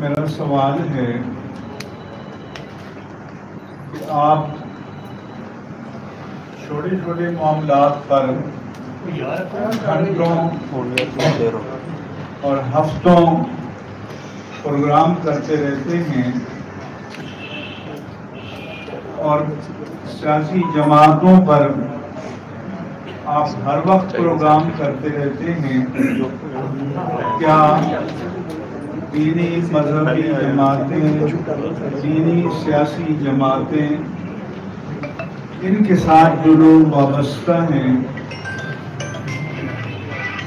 میرا سوال ہے کہ آپ چھوٹے چھوٹے معاملات پر گھنٹوں اور ہفتوں پروگرام کرتے رہتے ہیں اور سیاسی جماعتوں پر آپ ہر وقت پروگرام کرتے رہتے ہیں. کیا دینی مذہبی جماعتیں، دینی سیاسی جماعتیں، ان کے ساتھ جو لوگ وابستہ ہیں،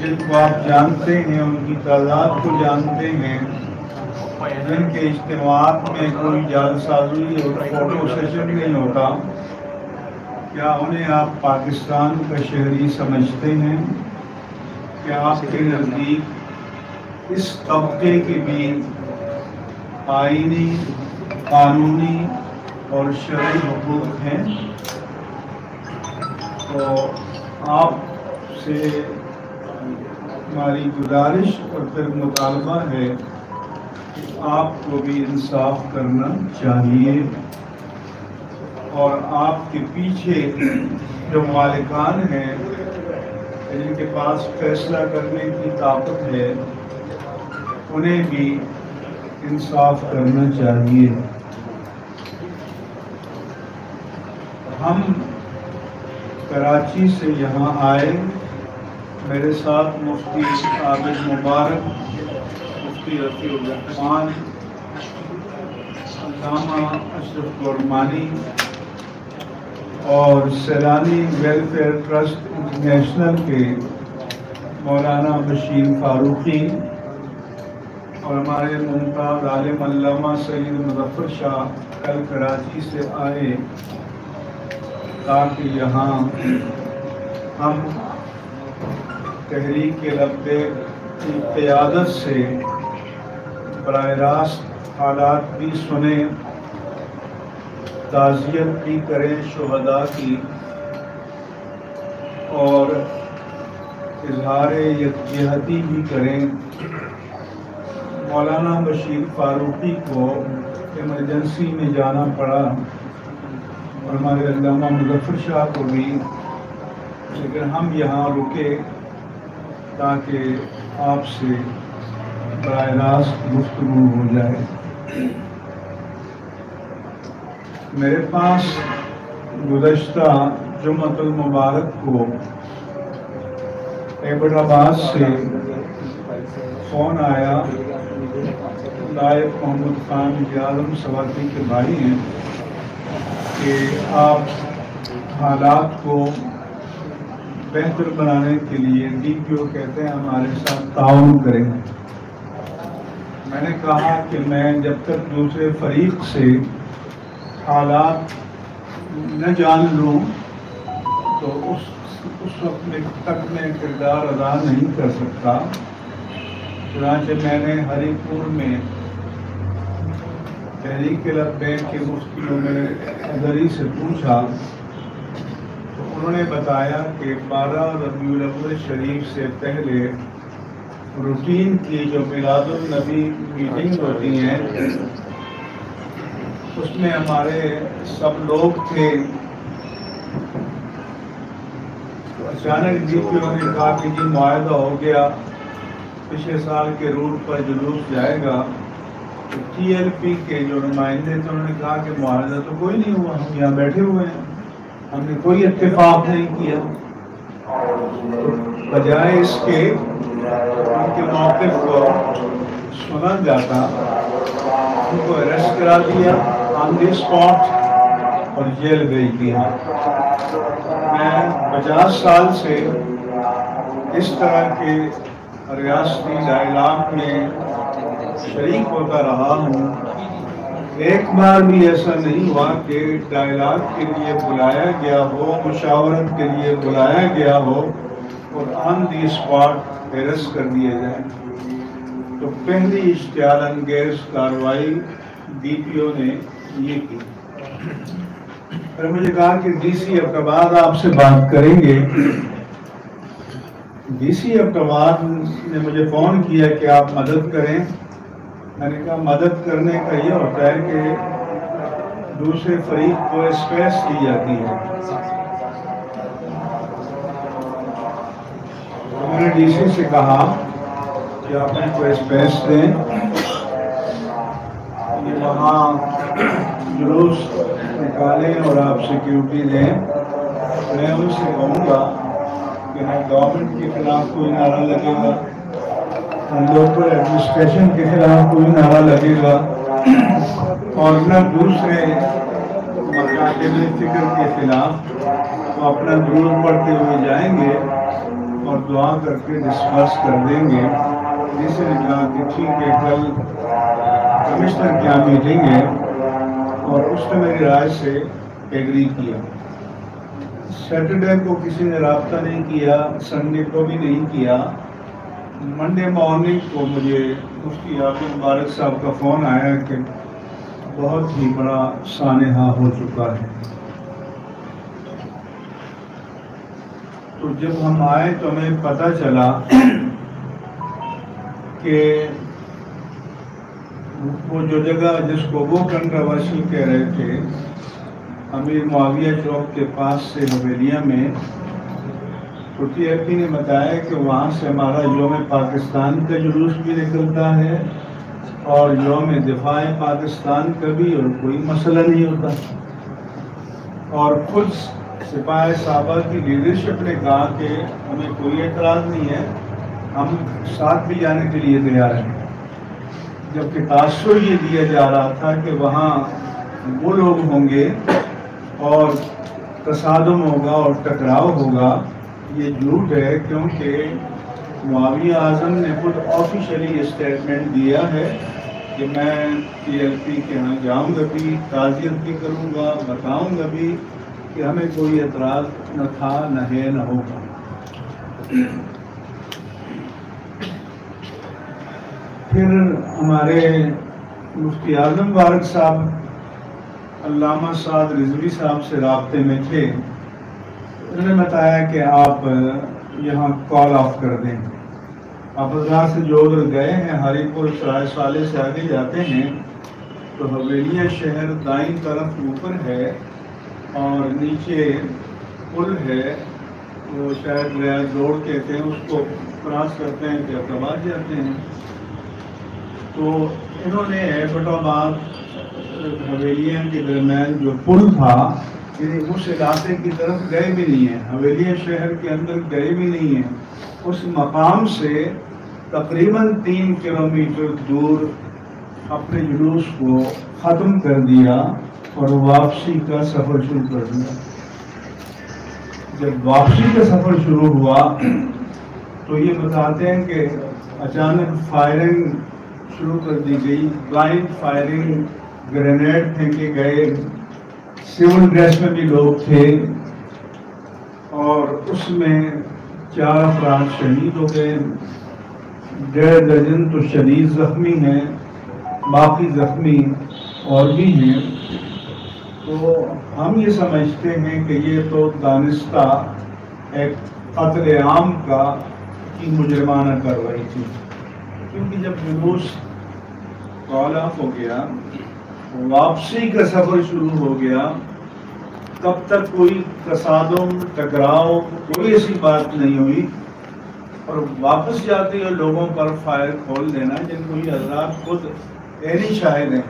جن کو آپ جانتے ہیں، ان کی تعداد کو جانتے ہیں، جن کے اجتماعات میں کوئی جعل سازی اور فوٹو سیشن نہیں ہوتا، کیا انہیں آپ پاکستان کا شہری سمجھتے ہیں؟ کیا آپ کے نزدیک اس طبقے کے بھی آئینی، قانونی اور شرعی حقوق ہیں؟ تو آپ سے ہماری گزارش اور پھر مطالبہ ہے کہ آپ کو بھی انصاف کرنا چاہیے اور آپ کے پیچھے جو مالکان ہیں، جن کے پاس فیصلہ کرنے کی طاقت ہے، انہیں بھی انصاف کرنا چاہیے. ہم کراچی سے یہاں آئے، میرے ساتھ مفتی عابد مبارک، مفتی رفیع الرحمان، علامہ اشرف گورمانی اور سیلانی ویلفیئر ٹرسٹ انٹرنیشنل کے مولانا بشیر فاروقی اور ہمارے ممتاز عالم علامہ سید مظفر شاہ کل کراچی سے آئے تاکہ یہاں ہم تحریک لبیک کی قیادت سے براہ راست حالات بھی سنیں، تعزیت بھی کریں شہداء کی، اور اظہار یکجہتی بھی کریں. مولانا بشیر فاروقی کو ایمرجنسی میں جانا پڑا اور ہمارے علامہ مظفر شاہ کو بھی، لیکن ہم یہاں رکے تاکہ آپ سے براہ راست گفتگو ہو جائے. میرے پاس گزشتہ جمعۃ المبارک کو ایبٹ آباد سے فون آیا، لائق محمد خان عالم سواتی کے بھائی ہیں، کہ آپ حالات کو بہتر بنانے کے لیے ڈی پی او کہتے ہیں ہمارے ساتھ تعاون کریں. میں نے کہا کہ میں جب تک دوسرے فریق سے حالات نہ جان لوں تو اس وقت تک میں کردار ادا نہیں کر سکتا. چنانچہ میں نے ہری پور میں تحریک لبیک کے مفتیوں میں ادری سے پوچھا تو انہوں نے بتایا کہ 12 ربیع الاول شریف سے پہلے روٹین کی جو میلاد النبی میٹنگ ہوتی ہیں اس میں ہمارے سب لوگ تھے. اچانک ڈی پی او نے کہا کہ جی معاہدہ ہو گیا، پچھلے سال کے روٹ پر جلوس جائے گا. ٹی ایل پی کے جو نمائندے تھے انہوں نے کہا کہ معاہدہ تو کوئی نہیں ہوا، ہم یہاں بیٹھے ہوئے ہیں، ہم نے کوئی اتفاق نہیں کیا. بجائے اس کے ان کے موقف کو سنا جاتا، ان کو اریسٹ کرا دیا آن دی اسپاٹ اور جیل بھیج دیا. میں 50 سال سے اس طرح کے ریاستی ڈائلاگ میں شریک ہوتا رہا ہوں. ایک بار بھی ایسا نہیں ہوا کہ ڈائلاگ کے لیے بلایا گیا ہو، مشاورت کے لیے بلایا گیا ہو اور آن دی اسپاٹ اریسٹ کر دیا جائے. تو پہلی اشتعال انگیز کارروائی ڈی پی او نے یہ کی. پھر مجھے کہا کہ ڈی سی ابٹاباد آپ سے بات کریں گے. ڈی سی ابٹاباد نے مجھے فون کیا کہ آپ مدد کریں. میں نے کہا مدد کرنے کا یہ ہوتا ہے کہ دوسرے فریق کو اسپیس دی جاتی ہے. میں نے ڈی سی سے کہا کہ آپ ان کو اسپیس دیں، یہ وہاں جلوس نکالیں اور آپ سیکیورٹی دیں. میں ان سے کہوں گا کہ نہ گورنمنٹ کے خلاف کوئی نعرہ لگے گا، نہ لوکل ایڈمنسٹریشن کے خلاف کوئی نعرہ لگے گا، اور نہ دوسرے مکاتب فکر کے خلاف. تو اپنا درود پڑھتے ہوئے جائیں گے اور دعا کر کے ڈسپرس کر دیں گے. جس نے کہا کہ ٹھیک ہے، کل کمشنر کیا میٹنگ ہے، اور اس نے میری رائے سے ایگری کیا. سیٹرڈے کو کسی نے رابطہ نہیں کیا، سنڈے کو بھی نہیں کیا. منڈے مارننگ کو مجھے مفتی عابد مبارک صاحب کا فون آیا کہ بہت ہی بڑا سانحہ ہو چکا ہے. تو جب ہم آئے تو ہمیں پتہ چلا کہ وہ جو جگہ جس کو وہ کنٹروورشل کہہ رہے تھے، امیر معاویہ چوک کے پاس سے حویلیہ میں، چھٹی اپی نے بتایا کہ وہاں سے ہمارا یوم پاکستان کا جلوس بھی نکلتا ہے اور یوم دفاع پاکستان کا بھی، اور کوئی مسئلہ نہیں ہوتا. اور خود سپاہی صحابہ کی لیڈرشپ نے کہا کہ ہمیں کوئی اعتراض نہیں ہے، ہم ساتھ بھی جانے کے لیے تیار ہیں. جبکہ تاثر یہ دیا جا رہا تھا کہ وہاں وہ لوگ ہوں گے اور تصادم ہوگا اور ٹکراؤ ہوگا. یہ جھوٹ ہے، کیونکہ معاویہ اعظم نے خود آفیشلی اسٹیٹمنٹ دیا ہے کہ میں پی ایل پی کے ہاں جاؤں گا بھی، تعزیت بھی کروں گا، بتاؤں گا بھی کہ ہمیں کوئی اعتراض نہ تھا، نہ ہے، نہ ہوگا. پھر ہمارے مفتی اعظم مبارک صاحب علامہ سعد رضوی صاحب سے رابطے میں تھے. انہوں نے بتایا کہ آپ یہاں کال آف کر دیں. آپ حضرات سے جو ادھر گئے ہیں ہری پور سرائے سالے سے آگے جاتے ہیں تو حویلیہ شہر دائیں طرف اوپر ہے اور نیچے پل ہے، وہ شاید ریاض روڈ کہتے ہیں، اس کو کراس کرتے ہیں کہ اقتباد جاتے ہیں. تو انہوں نے ایبٹ آباد حویلیہ کے درمیان جو پل تھا، یعنی اس علاقے کی طرف گئے بھی نہیں ہیں، حویلیہ شہر کے اندر گئے بھی نہیں ہیں. اس مقام سے تقریباً 3 کلومیٹر دور اپنے جلوس کو ختم کر دیا اور واپسی کا سفر شروع کر دیا. جب واپسی کا سفر شروع ہوا تو یہ بتاتے ہیں کہ اچانک فائرنگ شروع کر دی گئی، بلائنڈ فائرنگ، گرینیڈ پھینکے گئے. سول ڈریس میں بھی لوگ تھے اور اس میں 4 افراد شہید ہو گئے، 1.5 درجن تو شدید زخمی ہیں، باقی زخمی اور بھی ہیں. تو ہم یہ سمجھتے ہیں کہ یہ تو دانستہ ایک قتل عام کی مجرمانہ کارروائی تھی. کیونکہ جب جلوس کال آف ہو گیا، واپسی کا سفر شروع ہو گیا، تب تک کوئی تصادم، ٹکراؤ، کوئی ایسی بات نہیں ہوئی. اور واپس جاتے ہوئے لوگوں پر فائر کھول دینا، جن کو یہ حضرات خود عینی شاہد ہیں.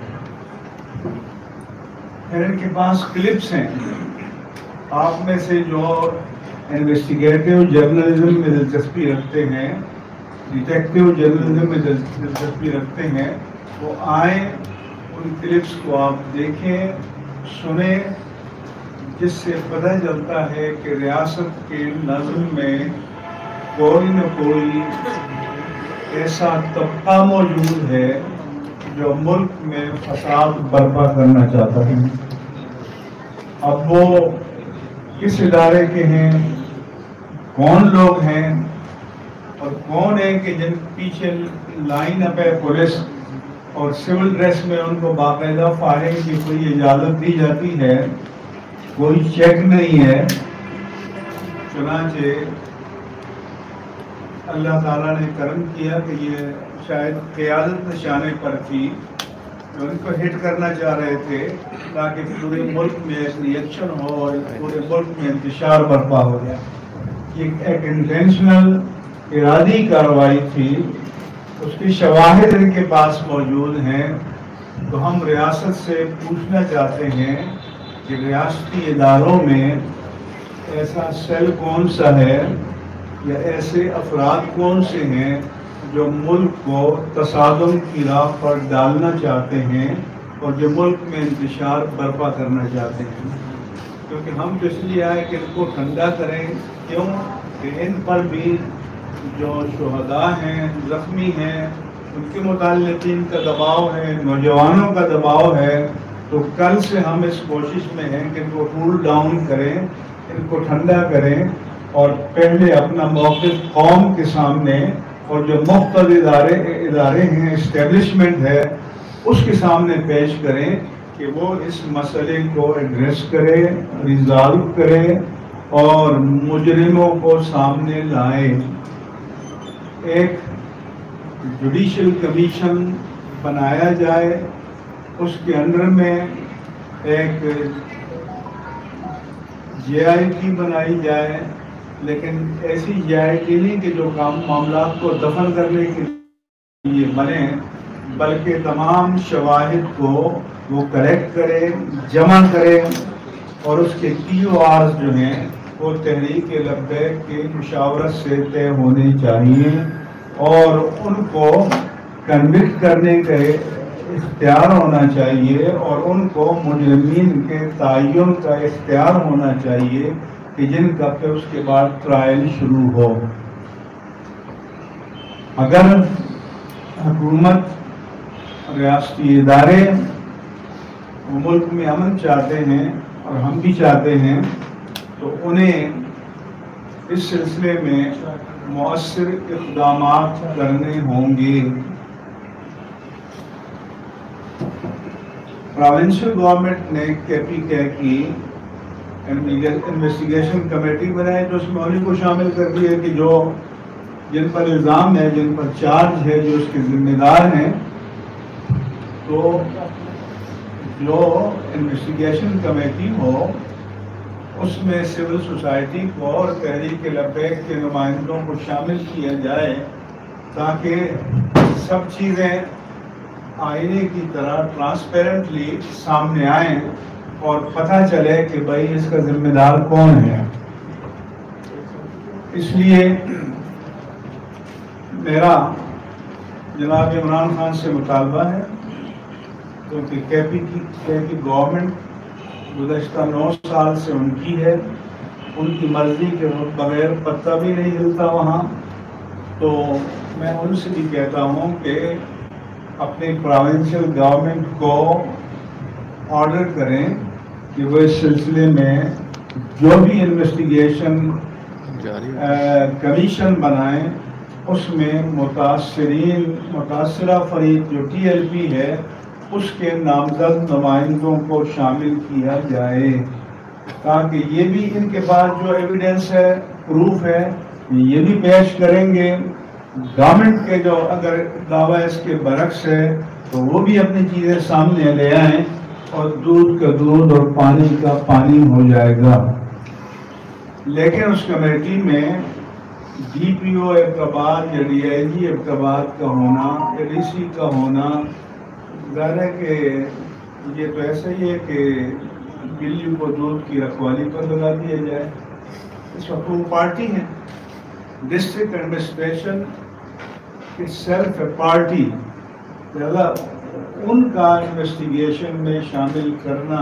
ان کے پاس کلپس ہیں. آپ میں سے جو انویسٹیگیٹو جرنلزم میں دلچسپی رکھتے ہیں، ڈیٹیکٹیو جرنلزم میں دلچسپی رکھتے ہیں، وہ آئیں، ان کلپس کو آپ دیکھیں، سنیں، جس سے پتہ چلتا ہے کہ ریاست کے نظم میں کوئی نہ کوئی ایسا طبقہ موجود ہے جو ملک میں فساد برپا کرنا چاہتا ہے. اب وہ کس ادارے کے ہیں، کون لوگ ہیں اور کون ہے کہ جن پیچھے لائن اپ ہے پولیس اور سول ڈریس میں ان کو باقاعدہ فائرنگ کی کوئی اجازت دی جاتی ہے، کوئی چیک نہیں ہے. چنانچہ اللہ تعالیٰ نے کرم کیا کہ یہ شاید قیادت نشانے پر تھی، ان کو ہٹ کرنا چاہ رہے تھے تاکہ پورے ملک میں ایک ریئیکشن ہو اور پورے ملک میں انتشار برپا ہو جائے. یہ ایک انٹینشنل ارادی کارروائی تھی. اس کی شواہد ان کے پاس موجود ہیں. تو ہم ریاست سے پوچھنا چاہتے ہیں کہ ریاستی اداروں میں ایسا سیل کون سا ہے یا ایسے افراد کون سے ہیں جو ملک کو تصادم کی راہ پر ڈالنا چاہتے ہیں اور جو ملک میں انتشار برپا کرنا چاہتے ہیں. کیونکہ ہم تو اس لیے آئے کہ ان کو ٹھنڈا کریں. کیوں کہ ان پر بھی جو شہداء ہیں، زخمی ہیں، ان کے متعلقین کا دباؤ ہے، نوجوانوں کا دباؤ ہے. تو کل سے ہم اس کوشش میں ہیں کہ ان کو کول ڈاؤن کریں، ان کو ٹھنڈا کریں اور پہلے اپنا موقف قوم کے سامنے اور جو مختلف ادارے ہیں، اسٹیبلشمنٹ ہے، اس کے سامنے پیش کریں کہ وہ اس مسئلے کو ایڈریس کرے، ریزالو کرے اور مجرموں کو سامنے لائے. ایک جوڈیشل کمیشن بنایا جائے، اس کے اندر میں ایک جے آئی ٹی بنائی جائے، لیکن ایسی جے آئی ٹی نہیں کہ جو معاملات کو دفن کرنے کے لیے بنے، بلکہ تمام شواہد کو وہ کلیکٹ کرے، جمع کرے اور اس کے ٹی او آرز جو ہیں وہ تحریک لبیک کی مشاورت سے طے ہونے چاہیے اور ان کو کنوکٹ کرنے کا اختیار ہونا چاہیے اور ان کو مجرمین کے تعین کا اختیار ہونا چاہیے کہ جن کا پھر اس کے بعد ٹرائل شروع ہو. اگر حکومت، ریاستی ادارے ملک میں امن چاہتے ہیں اور ہم بھی چاہتے ہیں تو انہیں اس سلسلے میں مؤثر اقدامات کرنے ہوں گے. پروونشل گورنمنٹ نے KPK کی انویسٹیگیشن کمیٹی بنائی تو اس میں انہیں کو شامل کر دیا کہ جو جن پر الزام ہے، جن پر چارج ہے، جو اس کے ذمہ دار ہیں. تو جو انویسٹیگیشن کمیٹی ہو اس میں سول سوسائٹی کو اور تحریک لبیک کے نمائندوں کو شامل کیا جائے تاکہ سب چیزیں آئینے کی طرح ٹرانسپیرنٹلی سامنے آئیں اور پتہ چلے کہ بھائی اس کا ذمہ دار کون ہے. اس لیے میرا جناب عمران خان سے مطالبہ ہے کیونکہ KP گورنمنٹ گزشتہ 9 سال سے ان کی ہے، ان کی مرضی کے بغیر پتہ بھی نہیں ہلتا وہاں. تو میں ان سے بھی کہتا ہوں کہ اپنی پروونشل گورنمنٹ کو آرڈر کریں کہ وہ اس سلسلے میں جو بھی انویسٹیگیشن کمیشن بنائیں اس میں متاثرہ فریق جو TLP ہے اس کے نامزد نمائندوں کو شامل کیا جائے تاکہ یہ بھی ان کے پاس جو ایویڈنس ہے، پروف ہے، یہ بھی پیش کریں گے. گورنمنٹ کے جو اگر دعویٰ اس کے برعکس ہے تو وہ بھی اپنی چیزیں سامنے لے آئیں اور دودھ کا دودھ اور پانی کا پانی ہو جائے گا. لیکن اس کمیٹی میں DPO ارتباط یا DIG ارتباط کا ہونا یا DC کا ہونا ظاہر ہے کہ یہ تو ایسا ہی ہے کہ بلی کو دودھ کی رکھوالی پر لگا دیا جائے. اس وقت وہ پارٹی ہیں، district administration self a party, لہذا ان کا انویسٹیگیشن میں شامل کرنا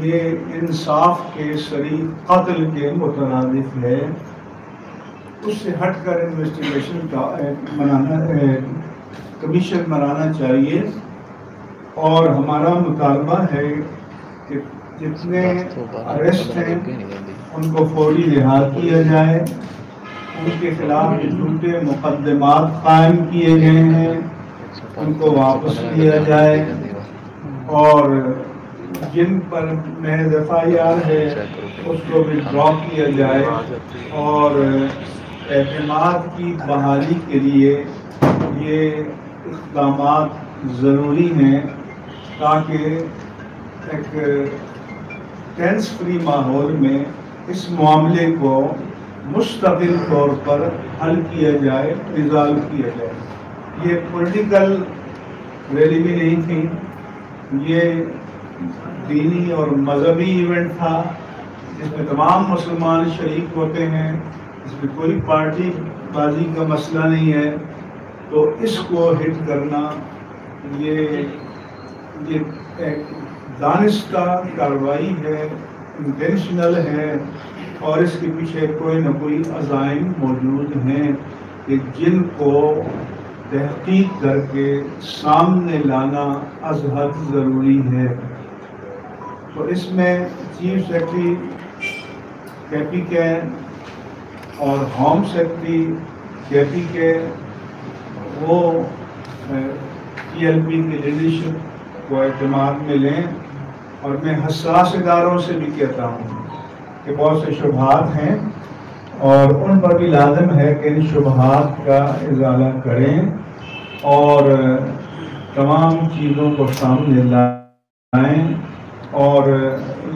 یہ انصاف کے شریک قتل کے مترادف ہے. اس سے ہٹ کر انویسٹیگیشن کا کمیشن بنانا چاہیے. اور ہمارا مطالبہ ہے کہ جتنے اریسٹ ہیں ان کو فوری رہا کیا جائے، ان کے خلاف جو جھوٹے مقدمات قائم کیے گئے ہیں ان کو واپس لیا جائے اور جن پر محض FIR ہے اس کو بھی ڈراپ کیا جائے اور اعتماد کی بحالی کے لیے یہ اقدامات ضروری ہیں تاکہ ایک ٹینس فری ماحول میں اس معاملے کو مستقل طور پر حل کیا جائے، ریزالو کیا جائے۔ یہ پولیٹیکل ریلی بھی نہیں تھی، یہ دینی اور مذہبی ایونٹ تھا جس میں تمام مسلمان شریک ہوتے ہیں، اس میں کوئی پارٹی بازی کا مسئلہ نہیں ہے۔ تو اس کو ہٹ کرنا یہ ایک دانستہ کارروائی ہے، انٹینشنل ہے، اور اس کے پیچھے کوئی نہ کوئی عزائم موجود ہیں کہ جن کو تحقیق کر کے سامنے لانا از حد ضروری ہے۔ تو اس میں چیف سیکرٹری کے پی کے اور ہوم سیکرٹری کے پی کے وہ پی ایل پی کی لیڈرشپ کو اعتماد میں لیں، اور میں حساس اداروں سے بھی کہتا ہوں کہ بہت سے شبہات ہیں اور ان پر بھی لازم ہے کہ ان شبہات کا ازالہ کریں اور تمام چیزوں کو سامنے لائیں۔ اور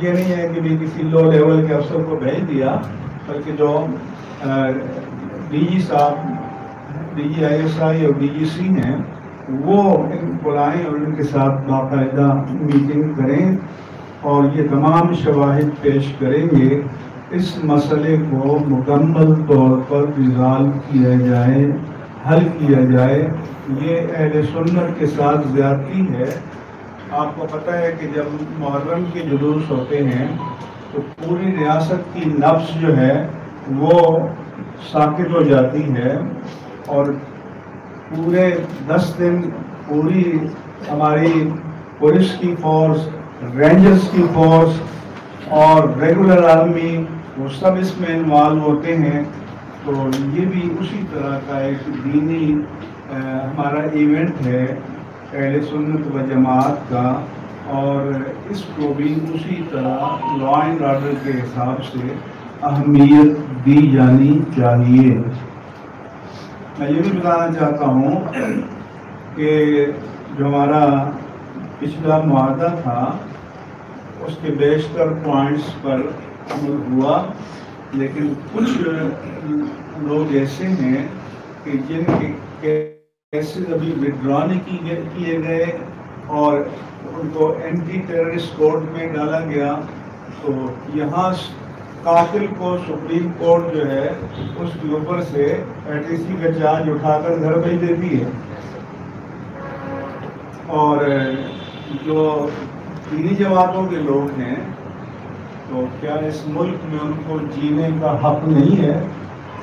یہ نہیں ہے کہ بھی کسی لو لیول کے افسر کو بھیج دیا، بلکہ جو ڈی جی صاحب، D G I S I اور ڈی جی سی ہیں، وہ ان کو بلائیں اور ان کے ساتھ باقاعدہ میٹنگ کریں اور یہ تمام شواہد پیش کریں گے، اس مسئلے کو مکمل طور پر ریزالو کیا جائے، حل کیا جائے۔ یہ اہل سنت کے ساتھ زیادتی ہے۔ آپ کو پتہ ہے کہ جب محرم کے جلوس ہوتے ہیں تو پوری ریاست کی نبض جو ہے وہ ساکت ہو جاتی ہے، اور پورے 10 دن پوری ہماری پولیس کی فورس، رینجرز کی فورس اور ریگولر آرمی وہ سب اس میں انوالو ہوتے ہیں۔ تو یہ بھی اسی طرح کا ایک دینی ہمارا ایونٹ ہے اہل سنت و جماعت کا، اور اس کو بھی اسی طرح لا اینڈ آرڈر کے حساب سے اہمیت دی جانی چاہیے۔ میں یہ بھی بتانا چاہتا ہوں کہ جو ہمارا پچھلا معاہدہ تھا اس کے بیشتر پوائنٹس پر عمل ہوا، لیکن کچھ لوگ ایسے ہیں کہ جن کے کیسز ابھی وڈرا نہیں کیے گئے اور ان کو اینٹی ٹیررسٹ کورٹ میں ڈالا گیا۔ تو یہاں قاتل کو سپریم کورٹ جو ہے اس کے اوپر سے ایٹیسی کا چارج اٹھا کر گھر بھیج دیتی ہے، اور جو دینی جماعتوں کے لوگ ہیں تو کیا اس ملک میں ان کو جینے کا حق نہیں ہے؟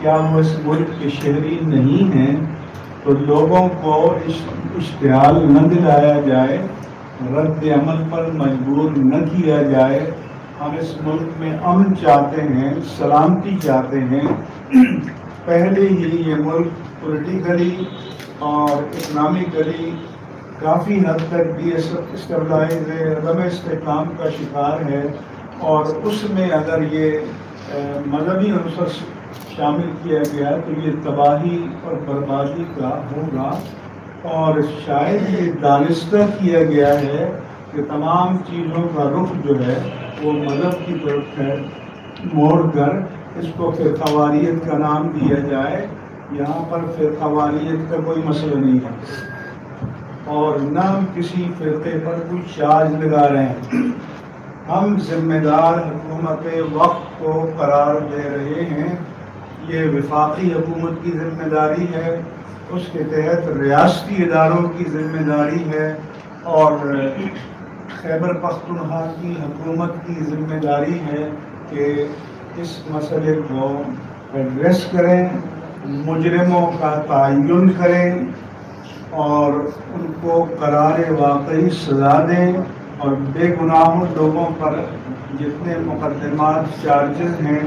کیا وہ اس ملک کے شہری نہیں ہیں؟ تو لوگوں کو اشتعال نہ دلایا جائے، رد عمل پر مجبور نہ کیا جائے۔ ہم اس ملک میں امن چاہتے ہیں، سلامتی چاہتے ہیں۔ پہلے ہی یہ ملک پولیٹیکلی اور اکنامکلی کافی حد تک ڈی اسٹیبلائز ہے، عدم استحکام کا شکار ہے، اور اس میں اگر یہ مذہبی عنصر شامل کیا گیا تو یہ تباہی اور بربادی کا ہوگا۔ اور شاید یہ دانستہ کیا گیا ہے کہ تمام چیزوں کا رخ جو ہے وہ مذہب کی طرف ہے، موڑ کر اس کو فرقہ واریت کا نام دیا جائے۔ یہاں پر فرقہ واریت کا کوئی مسئلہ نہیں ہے، اور نہ ہم کسی فرقے پر کوئی چارج لگا رہے ہیں۔ ہم ذمہ دار حکومت وقت کو قرار دے رہے ہیں۔ یہ وفاقی حکومت کی ذمہ داری ہے، اس کے تحت ریاستی اداروں کی ذمہ داری ہے، اور خیبر پختونخوا کی حکومت کی ذمہ داری ہے کہ اس مسئلے کو ایڈریس کریں، مجرموں کا تعین کریں اور ان کو قرار واقعی سزا دیں، اور بے گناہوں لوگوں پر جتنے مقدمات چارجز ہیں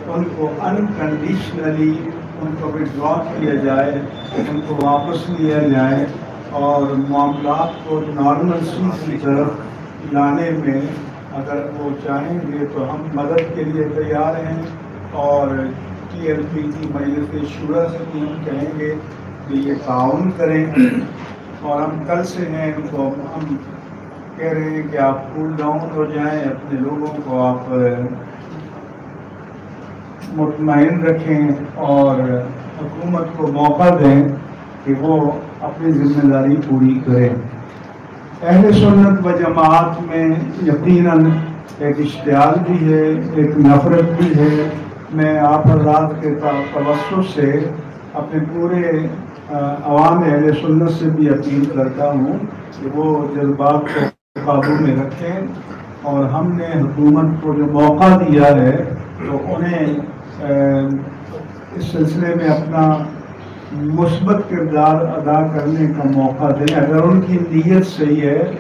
ان کو انکنڈیشنلی ان کو وڈرا کیا جائے، ان کو واپس لیا جائے، اور معاملات کو نارملسی کی طرف لانے میں اگر وہ چاہیں گے تو ہم مدد کے لیے تیار ہیں۔ اور ٹی ایل پی کی مجلس شورا سے بھی ہم کہیں گے کہ یہ تعاون کریں، اور ہم کل سے ہیں ان کو ہم کہہ رہے ہیں کہ آپ کول ڈاؤن ہو جائیں، اپنے لوگوں کو آپ مطمئن رکھیں اور حکومت کو موقع دیں کہ وہ اپنی ذمہ داری پوری کریں۔ اہل سنت و جماعت میں یقیناً ایک اشتعال بھی ہے، ایک نفرت بھی ہے۔ میں آپ حضرات کے توسط سے اپنے پورے عوام اہل سنت سے بھی اپیل کرتا ہوں کہ وہ جذبات کو قابو میں رکھیں، اور ہم نے حکومت کو جو موقع دیا ہے تو انہیں اس سلسلے میں اپنا مثبت کردار ادا کرنے کا موقع دیں۔ اگر ان کی نیت صحیح ہے،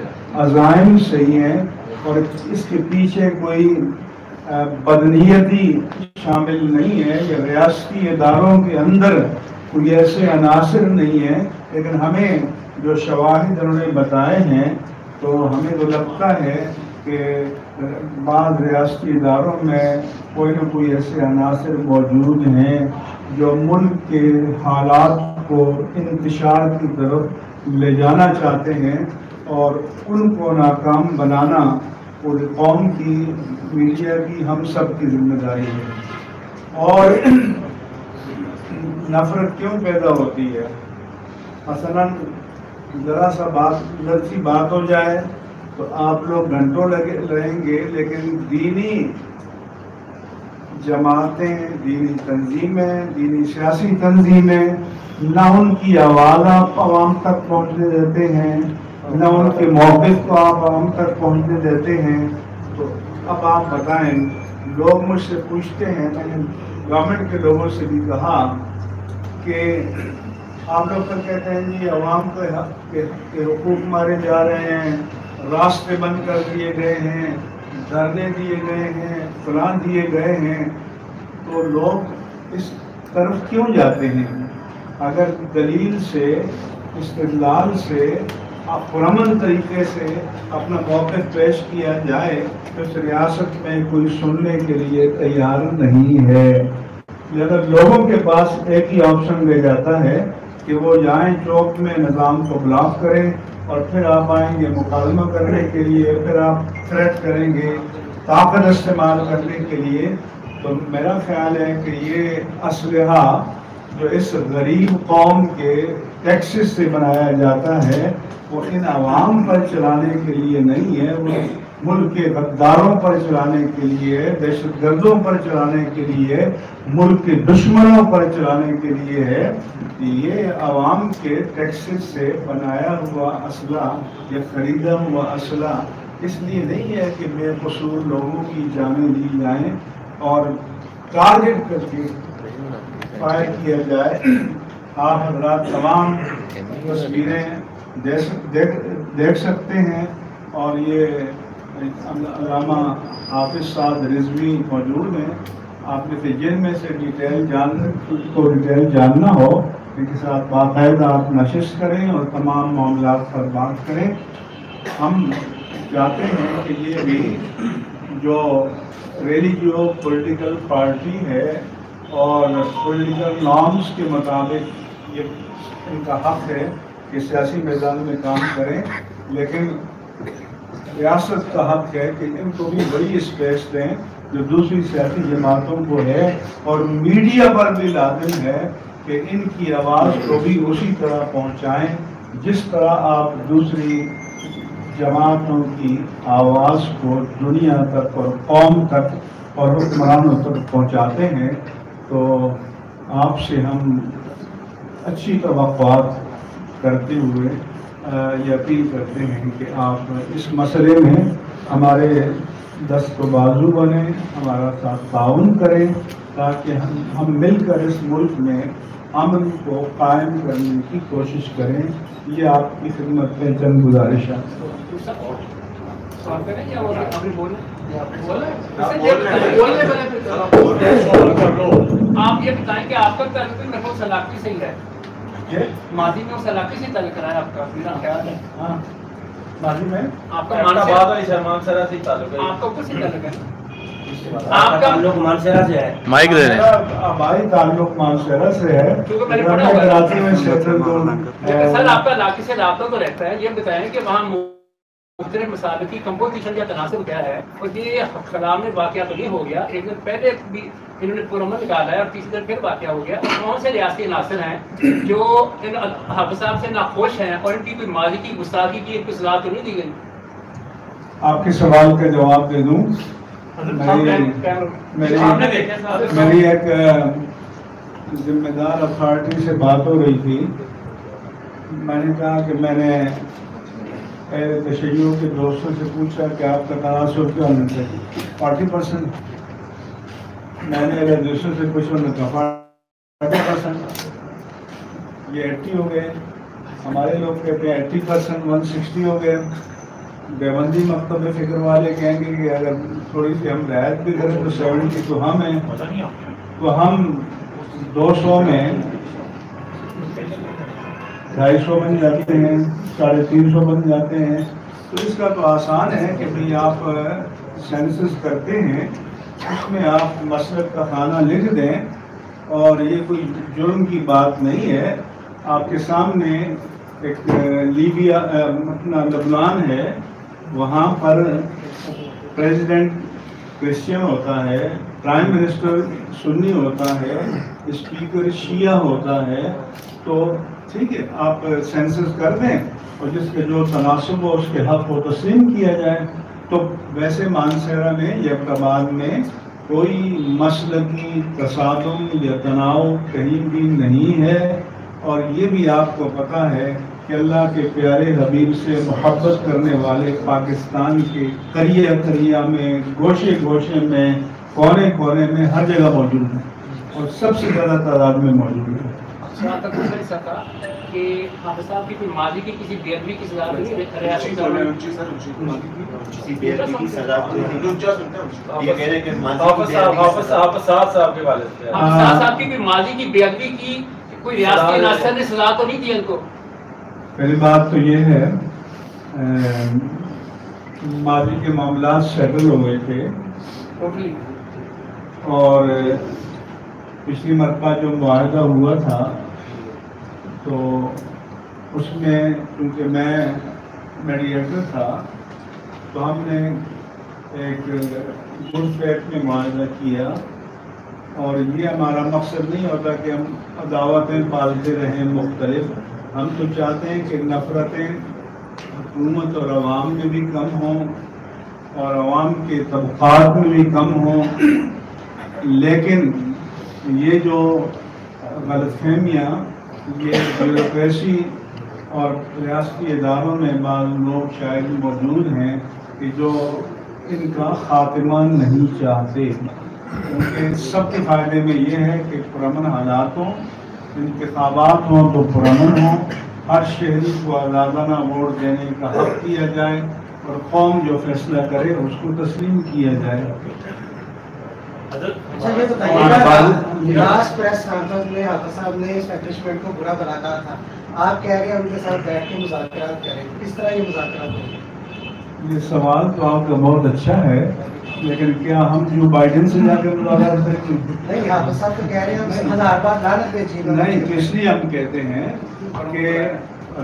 عزائم صحیح ہیں، اور اس کے پیچھے کوئی بدنیتی شامل نہیں ہے یا ریاستی اداروں کے اندر کوئی ایسے عناصر نہیں ہیں، لیکن ہمیں جو شواہد انہوں نے بتائے ہیں تو ہمیں تو لگتا ہے کہ بعض ریاستی اداروں میں کوئی نہ کوئی ایسے عناصر موجود ہیں جو ملک کے حالات کو انتشار کی طرف لے جانا چاہتے ہیں، اور ان کو ناکام بنانا پوری قوم کی، میڈیا کی، ہم سب کی ذمہ داری ہے۔ اور نفرت کیوں پیدا ہوتی ہے؟ مثلاً ذرا سی بات ہو جائے تو آپ لوگ گھنٹوں رہیں گے، لیکن دینی جماعتیں، دینی تنظیمیں، دینی سیاسی تنظیمیں نہ ان کی آواز آپ عوام تک پہنچنے دیتے ہیں، نہ ان کے موقف کو آپ عوام تک پہنچنے دیتے ہیں۔ تو اب آپ بتائیں، لوگ مجھ سے پوچھتے ہیں، میں نے گورنمنٹ کے لوگوں سے بھی کہا کہ آپ لوگ تو کہتے ہیں جی عوام کے حقوق مارے جا رہے ہیں، راستے بند کر دیے گئے ہیں، دھرنے دیے گئے ہیں، فلاں دیے گئے ہیں، تو لوگ اس طرف کیوں جاتے ہیں؟ اگر دلیل سے، استدلال سے، پرامن طریقے سے اپنا موقف پیش کیا جائے تو اس ریاست میں کوئی سننے کے لیے تیار نہیں ہے۔ لہذا لوگوں کے پاس ایک ہی آپشن رہ جاتا ہے کہ وہ جائیں چوک میں نظام کو بلاک کریں، اور پھر آپ آئیں گے مکالمہ کرنے کے لیے، پھر آپ تھریٹ کریں گے طاقت استعمال کرنے کے لیے۔ تو میرا خیال ہے کہ یہ اسلحہ جو اس غریب قوم کے ٹیکسز سے بنایا جاتا ہے وہ ان عوام پر چلانے کے لیے نہیں ہے، وہ ملک کے غداروں پر چلانے کے لیے، دہشت گردوں پر چلانے کے لیے، ملک کے دشمنوں پر چلانے کے لیے ہے۔ یہ عوام کے ٹیکسز سے بنایا ہوا اسلحہ یا خریدا ہوا اسلحہ اس لیے نہیں ہے کہ بے قصور لوگوں کی جانیں لی جائیں اور ٹارگٹ کر کے فائر کیا جائے۔ آپ حضرات تمام تصویریں دیکھ سکتے ہیں، اور یہ علامہ حافظ سعد رضوی موجود ہیں۔ آپ نے جن میں سے ڈیٹیل جاننا ہو ان کے ساتھ باقاعدہ آپ نشست کریں اور تمام معاملات پر بات کریں۔ ہم چاہتے ہیں کہ یہ بھی جو ریلیجیو پولیٹیکل پارٹی ہے اور پولیٹیکل نارمز کے مطابق یہ ان کا حق ہے کہ سیاسی میدان میں کام کریں، لیکن ریاست کا حق ہے کہ ان کو بھی بڑی اسپیس دیں جو دوسری سیاسی جماعتوں کو ہے، اور میڈیا پر بھی لازم ہے کہ ان کی آواز کو بھی اسی طرح پہنچائیں جس طرح آپ دوسری جماعتوں کی آواز کو دنیا تک اور قوم تک اور حکمرانوں تک پہنچاتے ہیں۔ تو آپ سے ہم اچھی توقعات کرتے ہوئے یہ اپیل کرتے ہیں کہ آپ اس مسئلے میں ہمارے دست و بازو بنیں، ہمارا ساتھ تعاون کریں، تاکہ ہم مل کر اس ملک میں امن کو قائم کرنے کی کوشش کریں۔ یہ آپ کی خدمت میں چند گزارشات۔ آپ یہ بتائیں کہ آپ کا تعلق سلاقی سے ہی ہے، ماضی میں سلاقی سے تعلق رہا ہے آپ کا؟ میرا خیال ہے ہاں، ماضی میں آپ کا مان سے تعلق ہے، آپ کا کس سے تعلق ہے؟ آپ کا تعلق مانسہرہ سے ہے؟ مائک دے رہے ہیں. ہماری تعلق مانسہرہ سے ہے. کیونکہ میں نے پڑھا ہوا ہے. کراچی میں سینٹرل سر آپ کا علاقے سے رابطہ تو رہتا ہے، یہ بتائیں کہ وہاں مختلف مسائل کی کمپوزیشن یا تناسب کیا ہے، اور یہ خلا میں واقعہ تو نہیں ہو گیا، ایک دن پہلے بھی انہوں نے پرامن نکالا ہے اور تیسری دن پھر واقعہ ہو گیا. کون سے ریاستی عناصر ہیں جو ان حافظ صاحب سے ناخوش ہیں اور ان کی کوئی ماضی کی گستاخی کی کوئی سزا تو نہیں دی گئی؟ آپ کے سوال کا جواب دے دوں. میری ایک ذمہ دار اتھارٹی سے بات ہو رہی تھی. میں نے کہا کہ میں نے تشیعوں کے دوستوں سے پوچھا کہ آپ کا تناسب کیا ہونا چاہیے. 40%. میں نے اگر دوستوں سے پوچھا انہوں نے کہا 40%. یہ 80 ہو گئے. ہمارے لوگ کہتے ہیں 80%، 160 ہو گئے. دیوبندی مکتب فکر والے کہیں گے کہ اگر تھوڑی سی ہم رعایت بھی کریں تو 70 تو ہم ہیں. تو ہم 200 میں 250 بن جاتے ہیں، 350 بن جاتے ہیں. تو اس کا تو آسان ہے کہ بھئی آپ سینسس کرتے ہیں، اس میں آپ مسلک کا خانہ لکھ دیں، اور یہ کوئی جرم کی بات نہیں ہے. آپ کے سامنے ایک لیبیا اپنا لبنان ہے، وہاں پر پریزیڈنٹ کرسچن ہوتا ہے، پرائم منسٹر سنی ہوتا ہے، اسپیکر شیعہ ہوتا ہے. تو ٹھیک ہے، آپ سینسس کر دیں اور جس کے جو تناسب ہو اس کے حق کو تسلیم کیا جائے. تو ویسے مانسہرہ میں یا کباد میں کوئی مسلکی تصادم یا تناؤ کہیں بھی نہیں ہے. اور یہ بھی آپ کو پتہ ہے کہ اللہ کے پیارے حبیب سے محبت کرنے والے پاکستان کے قریہ قریہ میں، گوشے گوشے میں، کونے کونے میں ہر جگہ موجود ہیں، اور سب سے زیادہ تعداد میں موجود ہیں. یہاں تک پوچھ نہیں سکتا کہ حافظ صاحب کی کوئی ماضی کی کسی بے ادبی کی سزا نہیں ریاستی قانون کسی بے ادبی کی سزا یہ کہہ رہے ہیں کہ حافظ صاحب کے والد سے حافظ صاحب کی کوئی ماضی کی بے ادبی کی کوئی ریاستی عناصر نے سزا تو نہیں دی ان کو؟ پہلی بات تو یہ ہے ماضی کے معاملات سیٹل ہو گئے تھے، ٹوٹلی. اور پچھلی مرتبہ جو معاہدہ ہوا تھا تو اس میں کیونکہ میں میڈیٹر تھا تو ہم نے ایک گڈ فیتھ میں معاہدہ کیا. اور یہ ہمارا مقصد نہیں ہوتا کہ ہم عداوتیں پالتے رہیں مختلف. ہم تو چاہتے ہیں کہ نفرتیں حکومت اور عوام میں بھی کم ہوں اور عوام کے طبقات میں بھی کم ہوں. لیکن یہ جو غلط فہمیاں یہ بیوروکریسی اور ریاستی اداروں میں بعض لوگ شاید موجود ہیں کہ جو ان کا خاتمہ نہیں چاہتے. کیونکہ سب کے فائدے میں یہ ہے کہ پرامن حالات ہوں، انتخابات ہوں تو پرامن ہوں، ہر شہری کو آزادانہ ووٹ دینے کا حق دیا جائے اور قوم جو فیصلہ کرے اس کو تسلیم کیا جائے. اچھا یہ بتائیے لاسٹ پریس کانفرنس میں حافظ صاحب نے اسٹیبلشمنٹ کو برا بنا کہا تھا، آپ کہہ رہے ہیں ان کے ساتھ بیٹھ کے مذاکرات کریں، کس طرح یہ مذاکرات ہوں گے؟ یہ سوال تو آپ کا بہت اچھا ہے، لیکن کیا ہم جو بائیڈن سے جا کے مذاکرات کریں گے؟ نہیں، حافظ صاحب تو کہہ رہے ہیں ہم 1000 بار لعنت بھیجیے. نہیں، تو اس لیے ہم کہتے ہیں کہ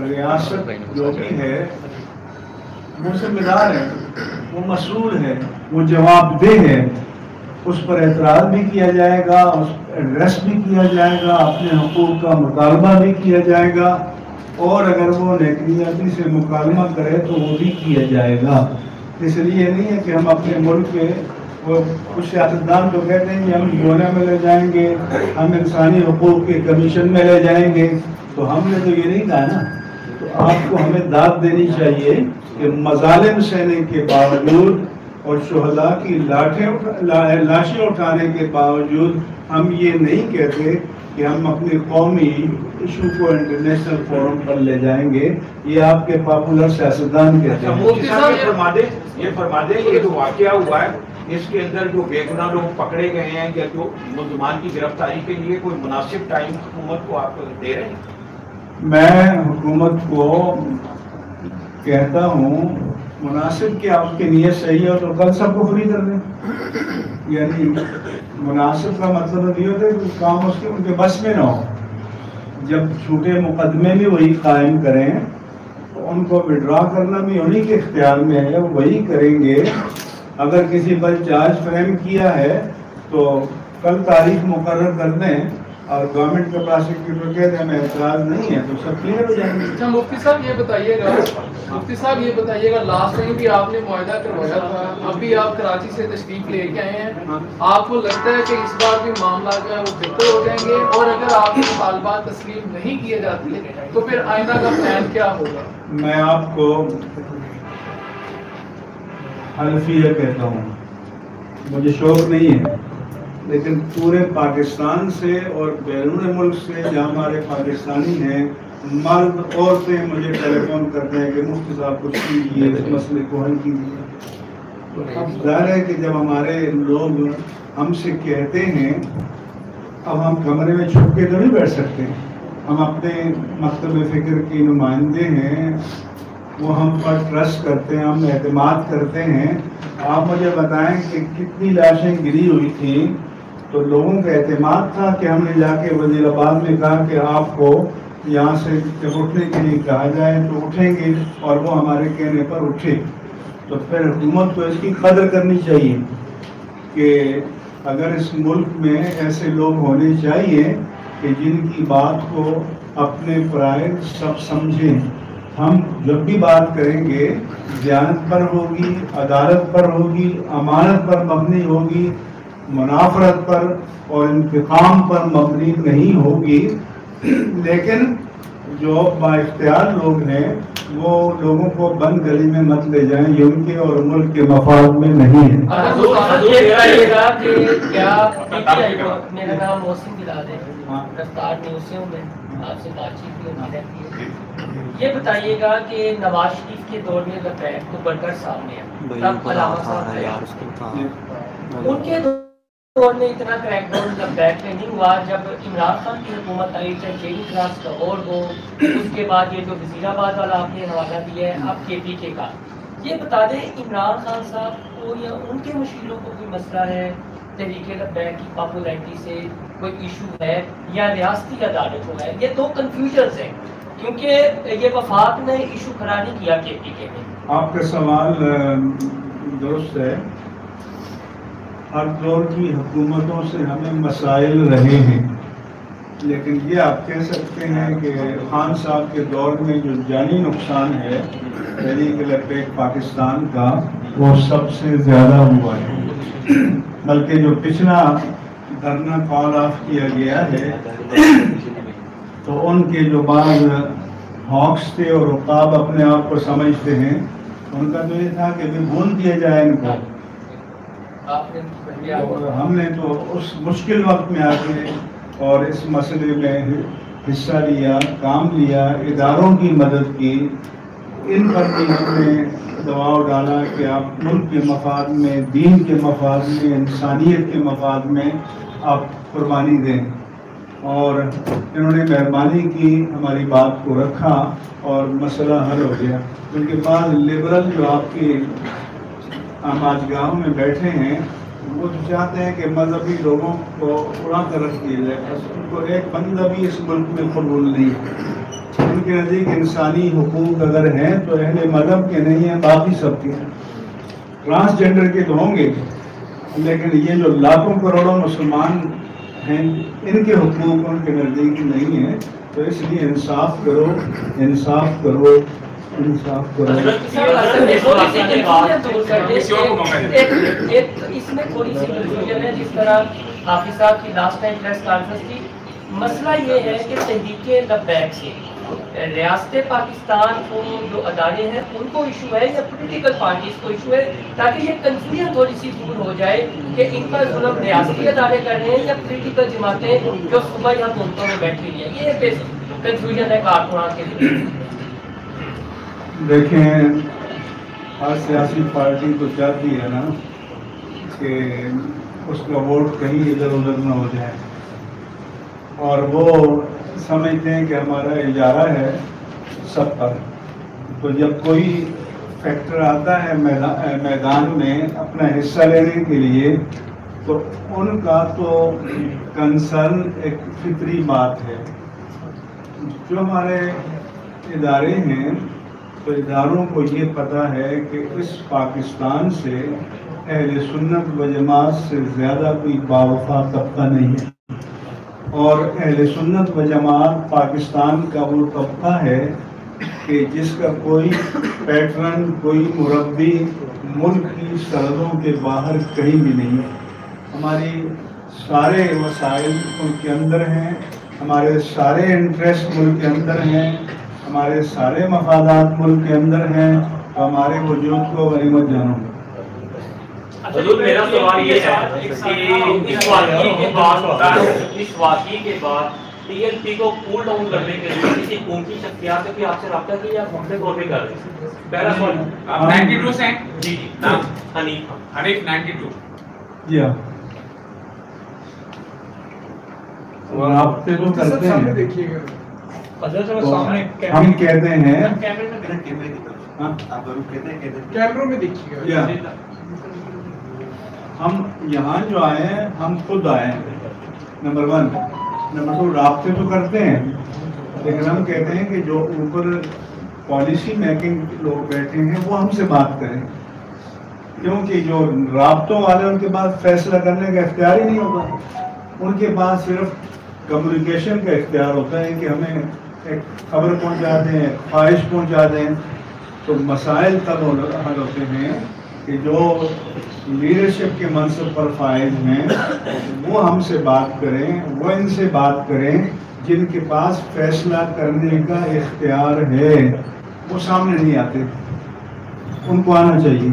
ریاست جو بھی ہے وہ ذمہ دار ہے، وہ مسئول ہے، وہ جواب دہ ہے. اس پر اعتراض بھی کیا جائے گا، اس پر ایڈریس بھی کیا جائے گا، اپنے حقوق کا مطالبہ بھی کیا جائے گا، اور اگر وہ نیکنیتی سے مکالمہ کرے تو وہ بھی کیا جائے گا. اس لیے نہیں ہے کہ ہم اپنے ملک کے وہ کچھ سیاستدان تو کہتے ہیں کہ ہم یونا میں لے جائیں گے، ہم انسانی حقوق کے کمیشن میں لے جائیں گے. تو ہم نے تو یہ نہیں کہا نا. تو آپ کو ہمیں داد دینی چاہیے کہ مظالم سہنے کے باوجود اور شہداء کی لاشیں اٹھانے کے باوجود ہم یہ نہیں کہتے کہ ہم اپنے قومی ایشو کو انٹرنیشنل فورم پر لے جائیں گے. یہ آپ کے پاپولر سیاستدان کہتے ہیں. یہ فرما دیں یہ جو واقعہ ہوا ہے اس کے اندر جو بے گناہ لوگ پکڑے گئے ہیں یا جو ملزمان کی گرفتاری کے لیے کوئی مناسب ٹائم حکومت کو آپ دے رہے ہیں؟ میں حکومت کو کہتا ہوں مناسب کیا اس کی نیت صحیح ہو تو کل سب کو فری کر دیں. یعنی مناسب کا مطلب یہ ہوتا ہے کہ کام اس کے ان کے بس میں نہ ہو. جب چھوٹے مقدمے بھی وہی قائم کریں تو ان کو وڈرا کرنا بھی انہی کے اختیار میں ہے, وہ وہی کریں گے. اگر کسی پر چارج فریم کیا ہے تو کل تاریخ مقرر کر دیں اور گورنمنٹ کے پراسیکیوٹر کہتے ہیں ہمیں اعتراض نہیں ہے تو سب کلیئر ہو جائیں گے. اچھا مفتی صاحب یہ بتائیے گا لاسٹ ٹائم بھی آپ نے معاہدہ کروایا تھا, ابھی آپ کراچی سے تشریف لے کے آئے ہیں, آپ کو لگتا ہے کہ اس بار بھی معاملات جو ہے وہ بہتر ہو جائیں گے, اور اگر آپ کے مطالبات تسلیم نہیں کیے جاتے تو پھر آئندہ کا پلان کیا ہوگا؟ میں آپ کو حلفیہ کہتا ہوں, مجھے شوق نہیں ہے, لیکن پورے پاکستان سے اور بیرون ملک سے جہاں ہمارے پاکستانی ہیں مرد عورتیں مجھے ٹیلی فون کرتے ہیں کہ مفتی صاحب کچھ کیجیے, اس مسئلے کو حل کیجیے. اب ظاہر ہے کہ جب ہمارے لوگ ہم سے کہتے ہیں, اب ہم کمرے میں چھپ کے تو نہیں بیٹھ سکتے, ہم اپنے مکتب فکر کی نمائندے ہیں, وہ ہم پر ٹرسٹ کرتے ہیں, ہم اعتماد کرتے ہیں. آپ مجھے بتائیں کہ کتنی لاشیں گری ہوئی تھیں تو لوگوں کا اعتماد تھا کہ ہم نے جا کے وزیر آباد میں کہا کہ آپ کو یہاں سے جب اٹھنے کے لیے کہا جائے تو اٹھیں گے, اور وہ ہمارے کہنے پر اٹھے. تو پھر حکومت کو اس کی قدر کرنی چاہیے کہ اگر اس ملک میں ایسے لوگ ہونے چاہیے کہ جن کی بات کو اپنے پرائے سب سمجھیں. ہم جب بھی بات کریں گے دیانت پر ہوگی, عدالت پر ہوگی, امانت پر مبنی ہوگی, منافرت پر اور انتقام پر مبنی نہیں ہوگی. لیکن جو با اختیار لوگ ہیں وہ لوگوں کو بند گلی میں مت لے جائیں, یہ ان کے اور ملک کے مفاد میں نہیں ہے. میرا نام محسن بلال ہے, رفتار نیوزوں میں آپ سے بات چیت بھی ہوتی رہتی ہے. یہ بتائیے گا کہ نواز شریف کے دور میں لبیک تو بڑھ کر سامنے ہے, تب علامہ صاحب ان کے دور میں اتنا کریک ڈاؤن لبیک میں نہیں ہوا. جب عمران خان کی حکومت آئی, چاہے جیلی کلاس کا اور ہو, اس کے بعد یہ جو وزیر آباد والا آپ نے حوالہ دیا ہے اب کے پی کے کا, یہ بتا دیں عمران خان صاحب کو یا ان کے مشیروں کو کوئی مسئلہ ہے تحریک لبیک کی پاپولیرٹی سے, کوئی ایشو ہے یا ریاستی عدالتوں ہے؟ یہ دو کنفیوژنز ہیں کیونکہ یہ وفاق نے ایشو کھڑا نہیں کیا کے پی کے میں. آپ کا سوال درست ہے. ہر دور کی حکومتوں سے ہمیں مسائل رہے ہیں, لیکن یہ آپ کہہ سکتے ہیں کہ خان صاحب کے دور میں جو جانی نقصان ہے تحریک لبیک پاکستان کا وہ سب سے زیادہ ہوا ہے. بلکہ جو پچھلا دھرنا کال آف کیا گیا ہے تو ان کے جو بعض ہاکس تھے اور عقاب اپنے آپ کو سمجھتے ہیں, ان کا تو یہ تھا کہ بھول دیا جائے ان کو. ہم نے تو اس مشکل وقت میں آ کے اور اس مسئلے میں حصہ لیا, کام لیا, اداروں کی مدد کی, ان پر بھی ہم نے دباؤ ڈالا کہ آپ ملک کے مفاد میں, دین کے مفاد میں, انسانیت کے مفاد میں آپ قربانی دیں. اور انہوں نے مہربانی کی, ہماری بات کو رکھا اور مسئلہ حل ہو گیا. ان کے بعد لبرل جو آپ کی آج گاؤں میں بیٹھے ہیں وہ تو چاہتے ہیں کہ مذہبی لوگوں کو اڑا کر رکھ دیا جائے, بس ان کو ایک بندہ بھی اس ملک میں قبول نہیں ہے. ان کے نزدیک انسانی حقوق اگر ہیں تو اہل مذہب کے نہیں ہیں, باقی سب کے ہیں. ٹرانسجینڈر کے تو ہوں گے, لیکن یہ جو لاکھوں کروڑوں مسلمان ہیں ان کے حقوق ان کے نزدیک نہیں ہیں. تو اس لیے انصاف کرو, انصاف کرو, انصاف کرو. اس میں تھوڑی سی کنفیوژن ہے. جس طرح حافظ صاحب کی لاسٹ ٹائم پریس کانفرنس تھی, مسئلہ یہ ہے کہ تحریک لبیک سے ریاست پاکستان کو جو ادارے ہیں ان کو ایشو ہے یا پولیٹیکل پارٹیز کو ایشو ہے, تاکہ یہ کنفیوژن تھوڑی سی دور ہو جائے کہ ان کا ظلم ریاستی ادارے کر رہے ہیں یا پولیٹیکل جماعتیں جو صبح یا حکومتوں میں بیٹھی ہوئی ہیں. یہ کنفیوژن ہے کارکنان کے لیے. دیکھیں, ہر سیاسی پارٹی تو چاہتی ہے نا کہ اس کا ووٹ کہیں ادھر ادھر نہ ہو جائے, اور وہ سمجھتے ہیں کہ ہمارا اجارہ ہے سب پر. تو جب کوئی فیکٹر آتا ہے میدان میں اپنا حصہ لینے کے لیے تو ان کا تو کنسرن ایک فطری بات ہے. جو ہمارے ادارے ہیں تو اداروں کو یہ پتہ ہے کہ اس پاکستان سے اہل سنت و جماعت سے زیادہ کوئی باوفا طبقہ نہیں ہے، اور اہل سنت و جماعت پاکستان کا وہ طبقہ ہے کہ جس کا کوئی پیٹرن، کوئی مربی ملک کی سرحدوں کے باہر کہیں بھی نہیں ہے. ہماری سارے وسائل ملک کے اندر ہیں، ہمارے سارے انٹرسٹ ملک کے اندر ہیں، ہمارے سارے مفادات ملک کے اندر ہیں، تو ہمارے وجود کو غنیمت جانو. حضور میرا سوال یہ ہے کہ اس واقعے کے بعد ٹی ایل پی کو کول ڈاؤن کرنے کے لیے کسی قومی شخصیات نے بھی آپ سے رابطہ کیا، ہم سے غور بھی کر رہے ہیں. پہلا سوال آپ 92 سے ہیں؟ جی نام حنیف 92. جی ہاں، رابطے تو کرتے ہیں. تو ہم کہتے ہیں کیمروں میں دیکھیے گا. ہم یہاں جو آئے ہیں ہم خود آئے ہیں، نمبر 1. نمبر 2 رابطے تو کرتے ہیں، لیکن ہم کہتے ہیں کہ جو اوپر پالیسی میکنگ لوگ بیٹھے ہیں وہ ہم سے بات کریں، کیونکہ جو رابطوں والے ان کے پاس فیصلہ کرنے کا اختیار ہی نہیں ہوتا. ان کے پاس صرف کمیونیکیشن کا اختیار ہوتا ہے کہ ہمیں ایک خبر پہنچا دیں، خواہش پہنچا دیں. تو مسائل تب حل ہوتے ہیں کہ جو لیڈرشپ کے منصب پر فائز ہیں وہ ہم سے بات کریں، وہ ان سے بات کریں جن کے پاس فیصلہ کرنے کا اختیار ہے. وہ سامنے نہیں آتے، ان کو آنا چاہیے.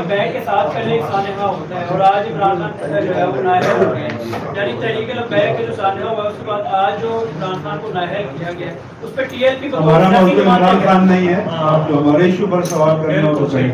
بینک کے ساتھ پہلے ایک سانحہ ہوتا ہے اور آج عمران خان جو ہے وہ نااہل ہو گئے ہیں، یعنی تحریک لبیک کے جو سانحہ ہوا اس کے بعد آج جو عمران خان کو نااہل کیا گیا اس پہ ٹی ایل پی کو ہمارا موضوع عمران خان نہیں ہے. آپ جو ہمارے ایشو پر سوال کرنا ہو تو صحیح.